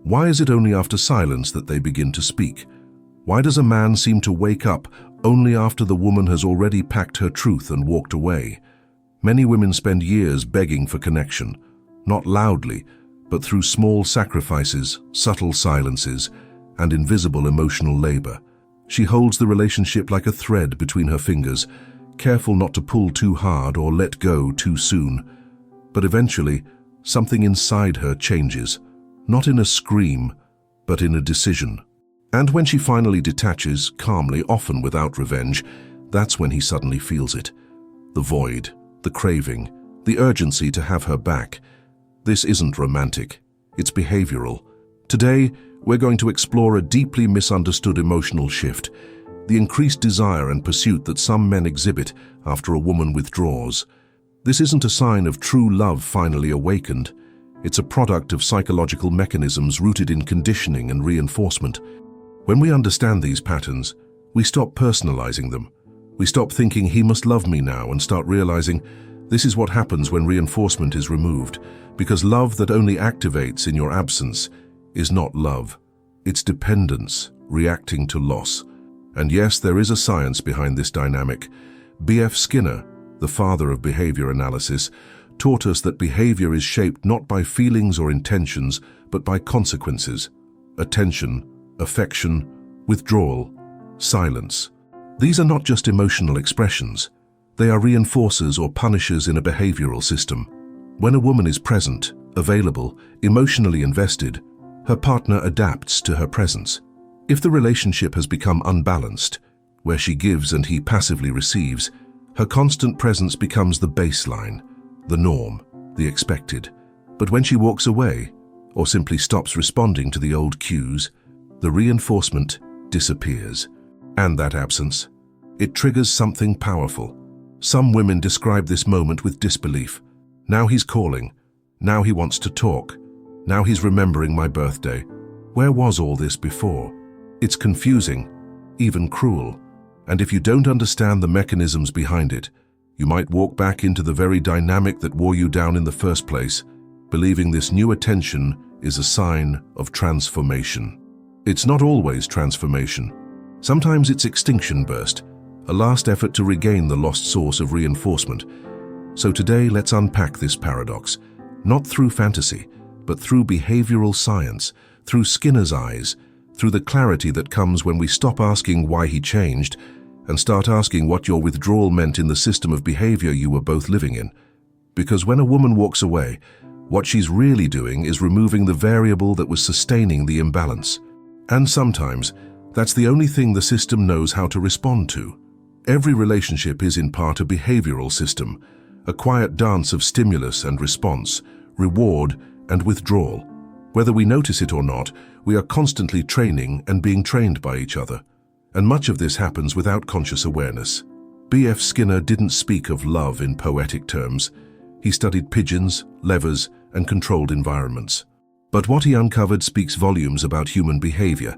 Why is it only after silence that they begin to speak? Why does a man seem to wake up only after the woman has already packed her truth and walked away? Many women spend years begging for connection, not loudly, but through small sacrifices, subtle silences, and invisible emotional labor. She holds the relationship like a thread between her fingers, careful not to pull too hard or let go too soon. But eventually, something inside her changes, not in a scream, but in a decision. And when she finally detaches, calmly, often without revenge, that's when he suddenly feels it. The void, the craving, the urgency to have her back. This isn't romantic, it's behavioral. Today, we're going to explore a deeply misunderstood emotional shift, the increased desire and pursuit that some men exhibit after a woman withdraws. This isn't a sign of true love finally awakened. It's a product of psychological mechanisms rooted in conditioning and reinforcement. When we understand these patterns, we stop personalizing them. We stop thinking he must love me now and start realizing this is what happens when reinforcement is removed, because love that only activates in your absence is not love. It's dependence, reacting to loss. And yes, there is a science behind this dynamic. B.F. Skinner, the father of behavior analysis, taught us that behavior is shaped not by feelings or intentions, but by consequences. Attention, affection, withdrawal, silence. These are not just emotional expressions. They are reinforcers or punishers in a behavioral system. When a woman is present, available, emotionally invested, her partner adapts to her presence. If the relationship has become unbalanced, where she gives and he passively receives, her constant presence becomes the baseline, the norm, the expected. But when she walks away, or simply stops responding to the old cues, the reinforcement disappears. And that absence, it triggers something powerful. Some women describe this moment with disbelief. Now he's calling. Now he wants to talk. Now he's remembering my birthday. Where was all this before? It's confusing, even cruel. And if you don't understand the mechanisms behind it, you might walk back into the very dynamic that wore you down in the first place, believing this new attention is a sign of transformation. It's not always transformation. Sometimes it's extinction burst, a last effort to regain the lost source of reinforcement. So today, let's unpack this paradox, not through fantasy, but through behavioral science, through Skinner's eyes, through the clarity that comes when we stop asking why he changed and start asking what your withdrawal meant in the system of behavior you were both living in. Because when a woman walks away, what she's really doing is removing the variable that was sustaining the imbalance. And sometimes, that's the only thing the system knows how to respond to. Every relationship is in part a behavioral system, a quiet dance of stimulus and response, reward and withdrawal. Whether we notice it or not, we are constantly training and being trained by each other. And much of this happens without conscious awareness. B.F. Skinner didn't speak of love in poetic terms. He studied pigeons, levers, and controlled environments. But what he uncovered speaks volumes about human behavior,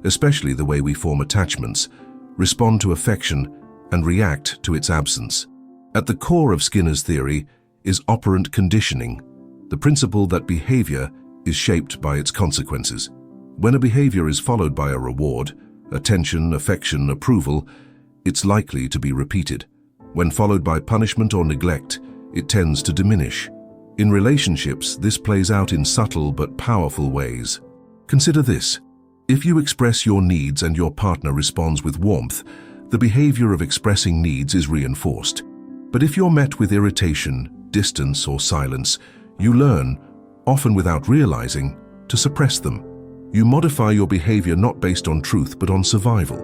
especially the way we form attachments, respond to affection, and react to its absence. At the core of Skinner's theory is operant conditioning, the principle that behavior is shaped by its consequences. When a behavior is followed by a reward, attention, affection, approval, it's likely to be repeated. When followed by punishment or neglect, it tends to diminish. In relationships, this plays out in subtle but powerful ways. Consider this. If you express your needs and your partner responds with warmth, the behavior of expressing needs is reinforced. But if you're met with irritation, distance, or silence, you learn, often without realizing, to suppress them. You modify your behavior not based on truth but on survival.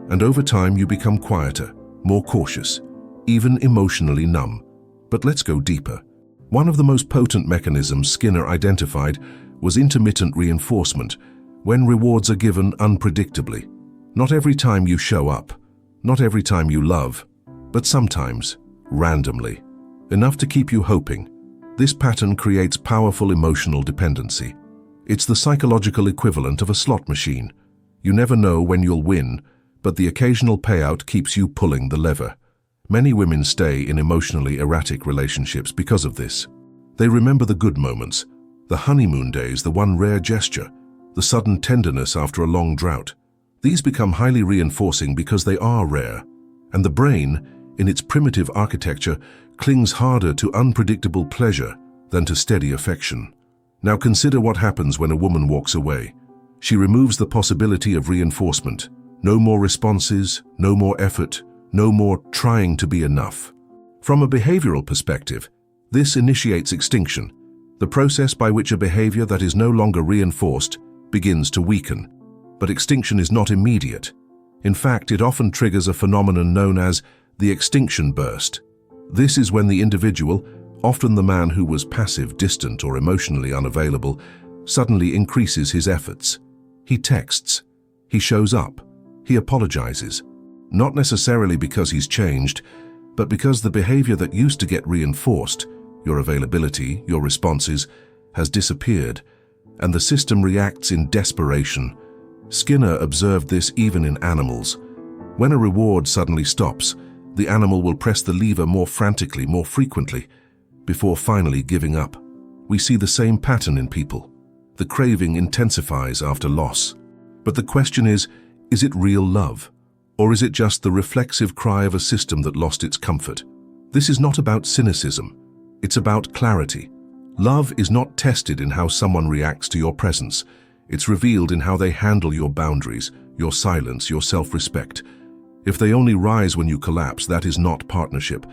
And over time you become quieter, more cautious, even emotionally numb. But let's go deeper. One of the most potent mechanisms Skinner identified was intermittent reinforcement, when rewards are given unpredictably. Not every time you show up, not every time you love, but sometimes, randomly, enough to keep you hoping. This pattern creates powerful emotional dependency. It's the psychological equivalent of a slot machine. You never know when you'll win, but the occasional payout keeps you pulling the lever. Many women stay in emotionally erratic relationships because of this. They remember the good moments, the honeymoon days, the one rare gesture, the sudden tenderness after a long drought. These become highly reinforcing because they are rare, and the brain, in its primitive architecture, clings harder to unpredictable pleasure than to steady affection. Now consider what happens when a woman walks away. She removes the possibility of reinforcement. No more responses, no more effort, no more trying to be enough. From a behavioral perspective, this initiates extinction, the process by which a behavior that is no longer reinforced begins to weaken. But extinction is not immediate. In fact, it often triggers a phenomenon known as the extinction burst. This is when the individual, often the man who was passive, distant, or emotionally unavailable, suddenly increases his efforts. He texts, he shows up, he apologizes, not necessarily because he's changed, but because the behavior that used to get reinforced, your availability, your responses, has disappeared, and the system reacts in desperation. Skinner observed this even in animals. When a reward suddenly stops, the animal will press the lever more frantically, more frequently, before finally giving up. We see the same pattern in people. The craving intensifies after loss. But the question is it real love? Or is it just the reflexive cry of a system that lost its comfort? This is not about cynicism. It's about clarity. Love is not tested in how someone reacts to your presence. It's revealed in how they handle your boundaries, your silence, your self-respect. If they only rise when you collapse, that is not partnership.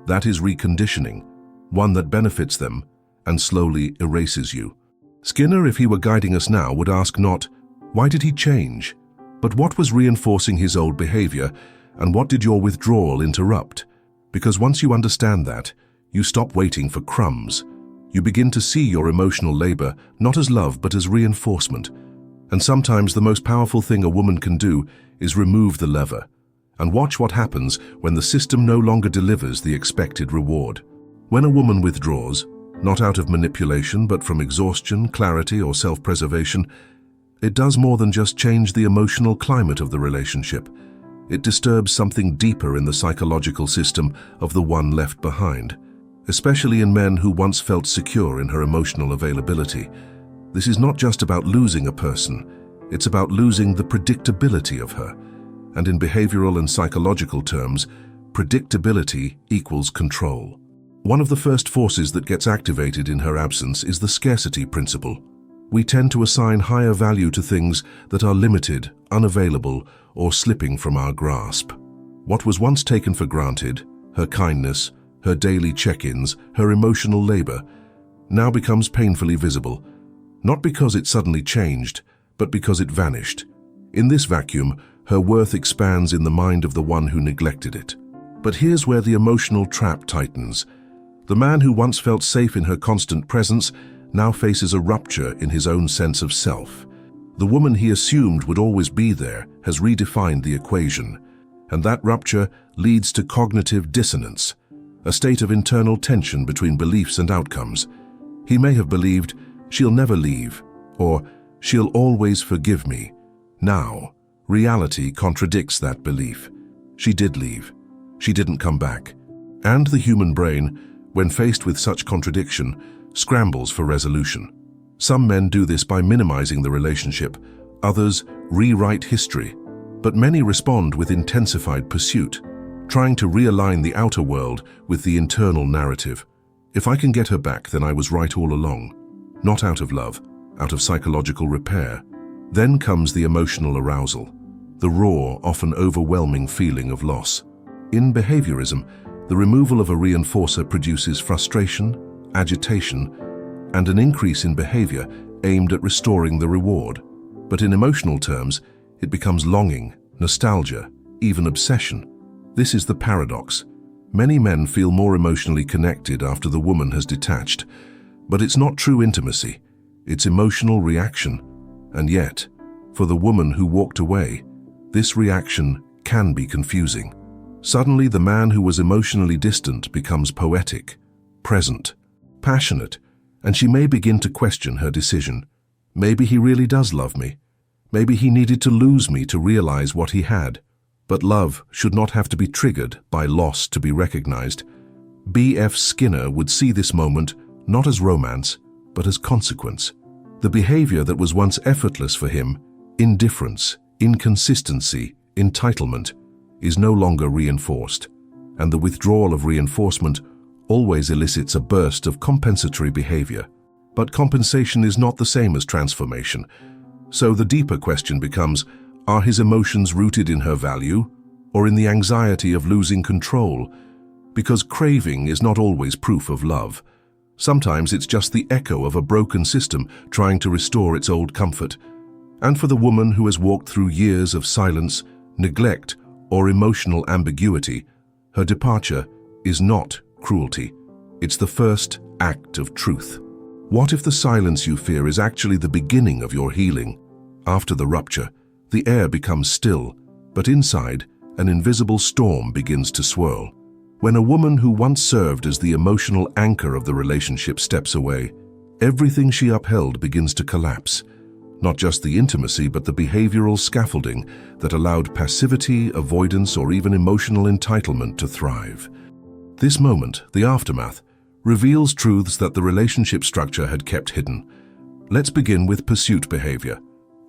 That is reconditioning, one that benefits them and slowly erases you. Skinner, if he were guiding us now, would ask not, why did he change? But what was reinforcing his old behavior, and what did your withdrawal interrupt? Because once you understand that, you stop waiting for crumbs. You begin to see your emotional labor not as love but as reinforcement. And sometimes the most powerful thing a woman can do is remove the lever and watch what happens when the system no longer delivers the expected reward. When a woman withdraws, not out of manipulation but from exhaustion, clarity, or self-preservation, it does more than just change the emotional climate of the relationship. It disturbs something deeper in the psychological system of the one left behind. Especially in men who once felt secure in her emotional availability. This is not just about losing a person, it's about losing the predictability of her. And in behavioral and psychological terms, predictability equals control. One of the first forces that gets activated in her absence is the scarcity principle. We tend to assign higher value to things that are limited, unavailable, or slipping from our grasp. What was once taken for granted, her kindness, her daily check-ins, her emotional labor, now becomes painfully visible, not because it suddenly changed, but because it vanished. In this vacuum, her worth expands in the mind of the one who neglected it. But here's where the emotional trap tightens. The man who once felt safe in her constant presence now faces a rupture in his own sense of self. The woman he assumed would always be there has redefined the equation, and that rupture leads to cognitive dissonance, a state of internal tension between beliefs and outcomes. He may have believed, she'll never leave, or she'll always forgive me. Now, reality contradicts that belief. She did leave. She didn't come back. And the human brain, when faced with such contradiction, scrambles for resolution. Some men do this by minimizing the relationship, others rewrite history, but many respond with intensified pursuit, trying to realign the outer world with the internal narrative. If I can get her back, then I was right all along. Not out of love, out of psychological repair. Then comes the emotional arousal, the raw, often overwhelming feeling of loss. In behaviorism, the removal of a reinforcer produces frustration, agitation, and an increase in behavior aimed at restoring the reward. But in emotional terms, it becomes longing, nostalgia, even obsession. This is the paradox. Many men feel more emotionally connected after the woman has detached, but it's not true intimacy, it's emotional reaction. And yet, for the woman who walked away, this reaction can be confusing. Suddenly, the man who was emotionally distant becomes poetic, present, passionate, and she may begin to question her decision. Maybe he really does love me. Maybe he needed to lose me to realize what he had. But love should not have to be triggered by loss to be recognized. B.F. Skinner would see this moment not as romance, but as consequence. The behavior that was once effortless for him, indifference, inconsistency, entitlement, is no longer reinforced, and the withdrawal of reinforcement always elicits a burst of compensatory behavior. But compensation is not the same as transformation. So the deeper question becomes, are his emotions rooted in her value or in the anxiety of losing control? Because craving is not always proof of love. Sometimes it's just the echo of a broken system trying to restore its old comfort. And for the woman who has walked through years of silence, neglect, or emotional ambiguity, her departure is not cruelty. It's the first act of truth. What if the silence you fear is actually the beginning of your healing? After the rupture, the air becomes still, but inside, an invisible storm begins to swirl. When a woman who once served as the emotional anchor of the relationship steps away, everything she upheld begins to collapse. Not just the intimacy, but the behavioral scaffolding that allowed passivity, avoidance, or even emotional entitlement to thrive. This moment, the aftermath, reveals truths that the relationship structure had kept hidden. Let's begin with pursuit behavior.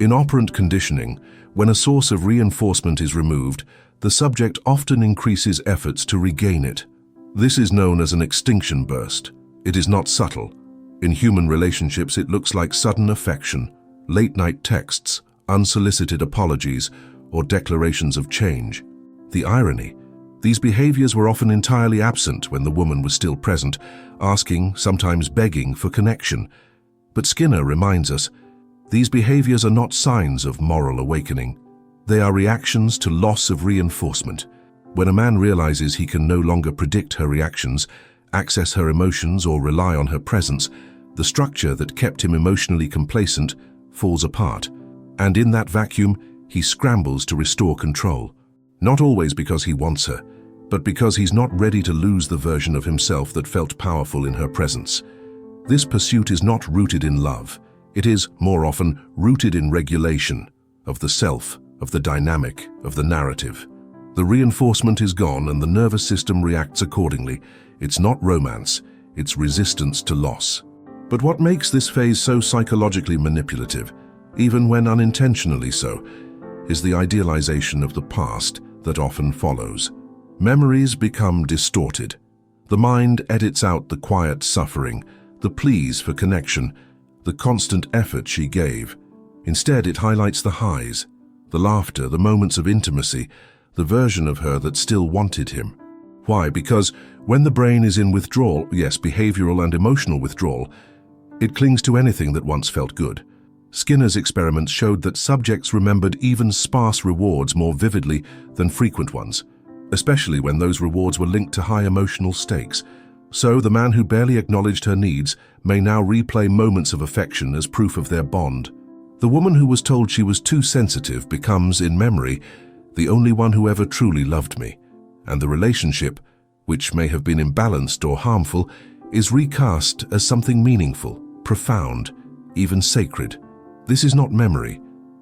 In operant conditioning, when a source of reinforcement is removed, the subject often increases efforts to regain it. This is known as an extinction burst. It is not subtle. In human relationships, it looks like sudden affection, late-night texts, unsolicited apologies, or declarations of change. The irony: these behaviors were often entirely absent when the woman was still present, asking, sometimes begging, for connection. But Skinner reminds us, these behaviors are not signs of moral awakening. They are reactions to loss of reinforcement. When a man realizes he can no longer predict her reactions, access her emotions, or rely on her presence, the structure that kept him emotionally complacent falls apart. And in that vacuum, he scrambles to restore control. Not always because he wants her, but because he's not ready to lose the version of himself that felt powerful in her presence. This pursuit is not rooted in love. It is, more often, rooted in regulation of the self, of the dynamic, of the narrative. The reinforcement is gone and the nervous system reacts accordingly. It's not romance, it's resistance to loss. But what makes this phase so psychologically manipulative, even when unintentionally so, is the idealization of the past that often follows. Memories become distorted. The mind edits out the quiet suffering, the pleas for connection, the constant effort she gave. Instead, it highlights the highs, the laughter, the moments of intimacy, the version of her that still wanted him. Why? Because when the brain is in withdrawal, yes, behavioral and emotional withdrawal, it clings to anything that once felt good. Skinner's experiments showed that subjects remembered even sparse rewards more vividly than frequent ones, especially when those rewards were linked to high emotional stakes. So the man who barely acknowledged her needs may now replay moments of affection as proof of their bond. The woman who was told she was too sensitive becomes, in memory, the only one who ever truly loved me, and the relationship, which may have been imbalanced or harmful, is recast as something meaningful, profound, even sacred. This is not memory,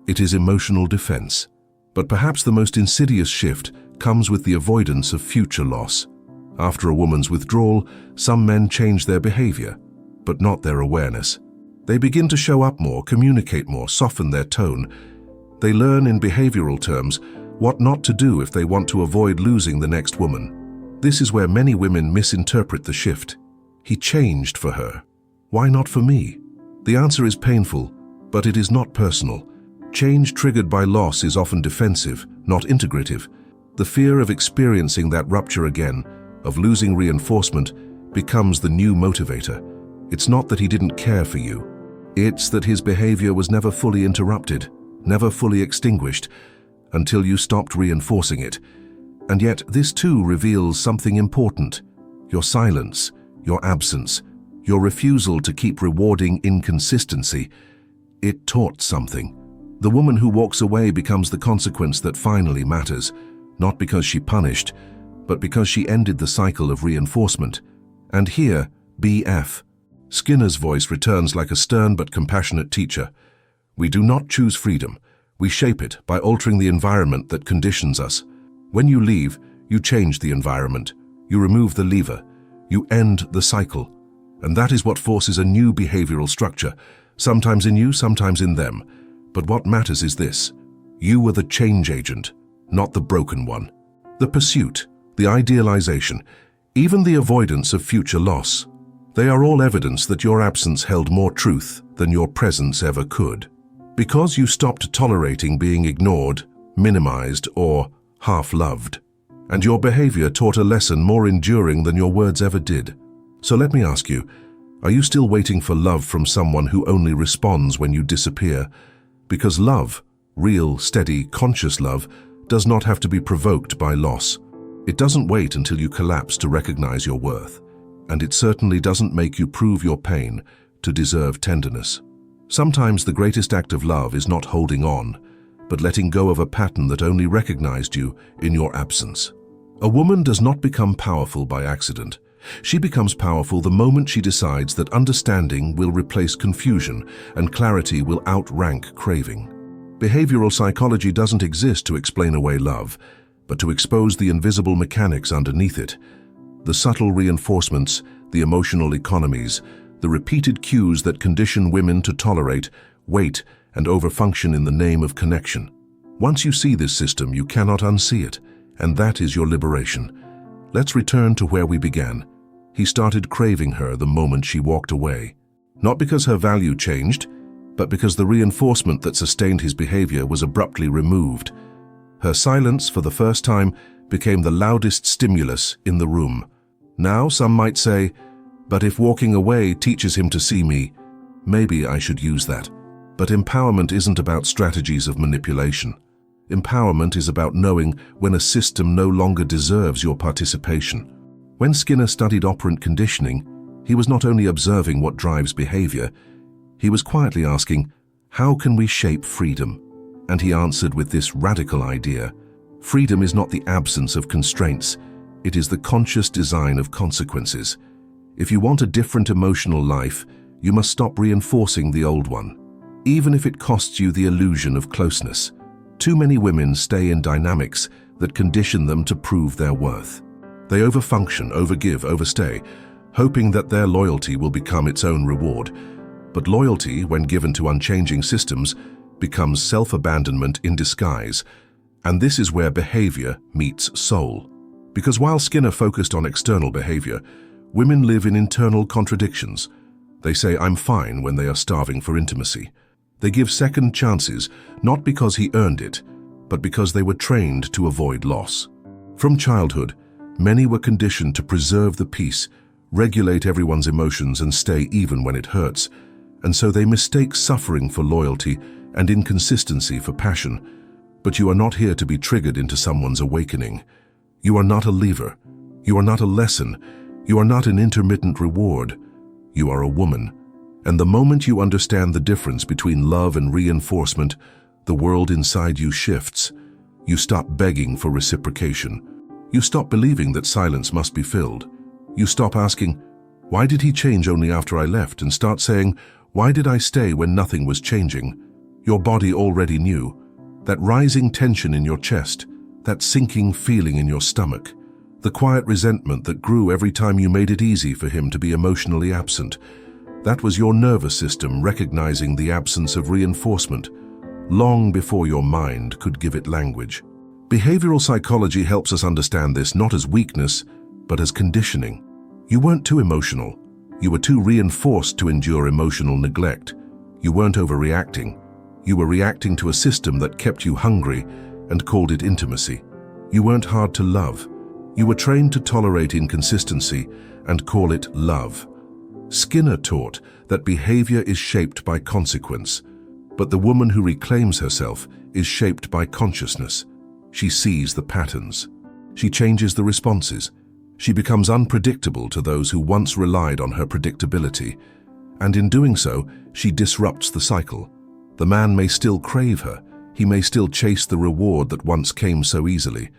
it is emotional defense. But perhaps the most insidious shift comes with the avoidance of future loss. After a woman's withdrawal, some men change their behavior, but not their awareness. They begin to show up more, communicate more, soften their tone. They learn in behavioral terms what not to do if they want to avoid losing the next woman. This is where many women misinterpret the shift. He changed for her. Why not for me? The answer is painful, but it is not personal. Change triggered by loss is often defensive, not integrative. The fear of experiencing that rupture again, of losing reinforcement, becomes the new motivator. It's not that he didn't care for you. It's that his behavior was never fully interrupted, never fully extinguished, until you stopped reinforcing it. And yet this too reveals something important. Your silence, your absence, your refusal to keep rewarding inconsistency. It taught something. The woman who walks away becomes the consequence that finally matters, not because she punished, but because she ended the cycle of reinforcement. And here, BF. Skinner's voice returns like a stern but compassionate teacher. We do not choose freedom. We shape it by altering the environment that conditions us. When you leave, you change the environment. You remove the lever. You end the cycle. And that is what forces a new behavioral structure, sometimes in you, sometimes in them. But what matters is this: you are the change agent, not the broken one. The pursuit, the idealization, even the avoidance of future loss, they are all evidence that your absence held more truth than your presence ever could. Because you stopped tolerating being ignored, minimized, or half-loved. And your behavior taught a lesson more enduring than your words ever did. So let me ask you, are you still waiting for love from someone who only responds when you disappear? Because love, real, steady, conscious love, does not have to be provoked by loss. It doesn't wait until you collapse to recognize your worth. And it certainly doesn't make you prove your pain to deserve tenderness. Sometimes the greatest act of love is not holding on, but letting go of a pattern that only recognized you in your absence. A woman does not become powerful by accident. She becomes powerful the moment she decides that understanding will replace confusion and clarity will outrank craving. Behavioral psychology doesn't exist to explain away love, but to expose the invisible mechanics underneath it. The subtle reinforcements, the emotional economies, the repeated cues that condition women to tolerate, wait, and overfunction in the name of connection. Once you see this system, you cannot unsee it, and that is your liberation. Let's return to where we began. He started craving her the moment she walked away. Not because her value changed, but because the reinforcement that sustained his behavior was abruptly removed. Her silence, for the first time, became the loudest stimulus in the room. Now, some might say, but if walking away teaches him to see me, maybe I should use that. But empowerment isn't about strategies of manipulation. Empowerment is about knowing when a system no longer deserves your participation. When Skinner studied operant conditioning, he was not only observing what drives behavior, he was quietly asking, how can we shape freedom? And he answered with this radical idea: freedom is not the absence of constraints, it is the conscious design of consequences. If you want a different emotional life, you must stop reinforcing the old one, even if it costs you the illusion of closeness. Too many women stay in dynamics that condition them to prove their worth. They overfunction, overgive, overstay, hoping that their loyalty will become its own reward. But loyalty, when given to unchanging systems, becomes self-abandonment in disguise. And this is where behavior meets soul. Because while Skinner focused on external behavior, women live in internal contradictions. They say I'm fine when they are starving for intimacy. They give second chances, not because he earned it, but because they were trained to avoid loss. From childhood, many were conditioned to preserve the peace, regulate everyone's emotions and stay even when it hurts. And so they mistake suffering for loyalty and inconsistency for passion. But you are not here to be triggered into someone's awakening. You are not a lever. You are not a lesson. You are not an intermittent reward. You are a woman. And the moment you understand the difference between love and reinforcement, the world inside you shifts. You stop begging for reciprocation. You stop believing that silence must be filled. You stop asking, why did he change only after I left? And start saying, why did I stay when nothing was changing? Your body already knew. That rising tension in your chest, that sinking feeling in your stomach, the quiet resentment that grew every time you made it easy for him to be emotionally absent. That was your nervous system recognizing the absence of reinforcement, long before your mind could give it language. Behavioral psychology helps us understand this not as weakness, but as conditioning. You weren't too emotional. You were too reinforced to endure emotional neglect. You weren't overreacting. You were reacting to a system that kept you hungry and called it intimacy. You weren't hard to love. You were trained to tolerate inconsistency and call it love. Skinner taught that behavior is shaped by consequence, but the woman who reclaims herself is shaped by consciousness. She sees the patterns. She changes the responses. She becomes unpredictable to those who once relied on her predictability, and in doing so, she disrupts the cycle. The man may still crave her, he may still chase the reward that once came so easily,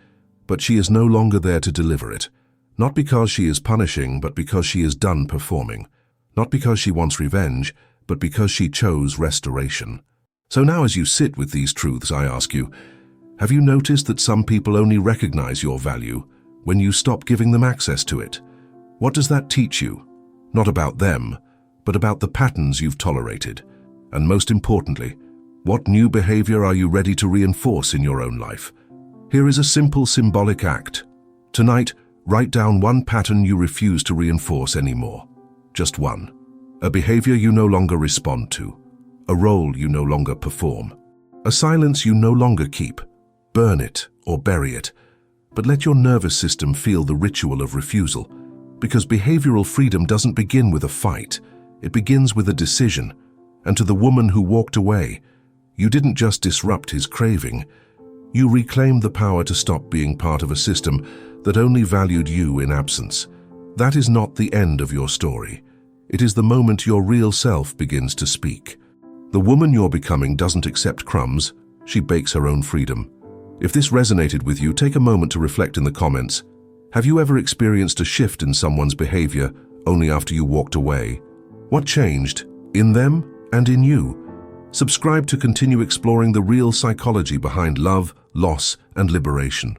but she is no longer there to deliver it. Not because she is punishing, but because she is done performing. Not because she wants revenge, but because she chose restoration. So now as you sit with these truths, I ask you, have you noticed that some people only recognize your value when you stop giving them access to it? What does that teach you? Not about them, but about the patterns you've tolerated. And most importantly, what new behavior are you ready to reinforce in your own life? Here is a simple symbolic act. Tonight, write down one pattern you refuse to reinforce anymore. Just one. A behavior you no longer respond to. A role you no longer perform. A silence you no longer keep. Burn it or bury it. But let your nervous system feel the ritual of refusal. Because behavioral freedom doesn't begin with a fight. It begins with a decision. And to the woman who walked away, you didn't just disrupt his craving. You reclaimed the power to stop being part of a system that only valued you in absence. That is not the end of your story. It is the moment your real self begins to speak. The woman you're becoming doesn't accept crumbs. She bakes her own freedom. If this resonated with you, take a moment to reflect in the comments. Have you ever experienced a shift in someone's behavior only after you walked away? What changed in them and in you? Subscribe to continue exploring the real psychology behind love, loss, and liberation.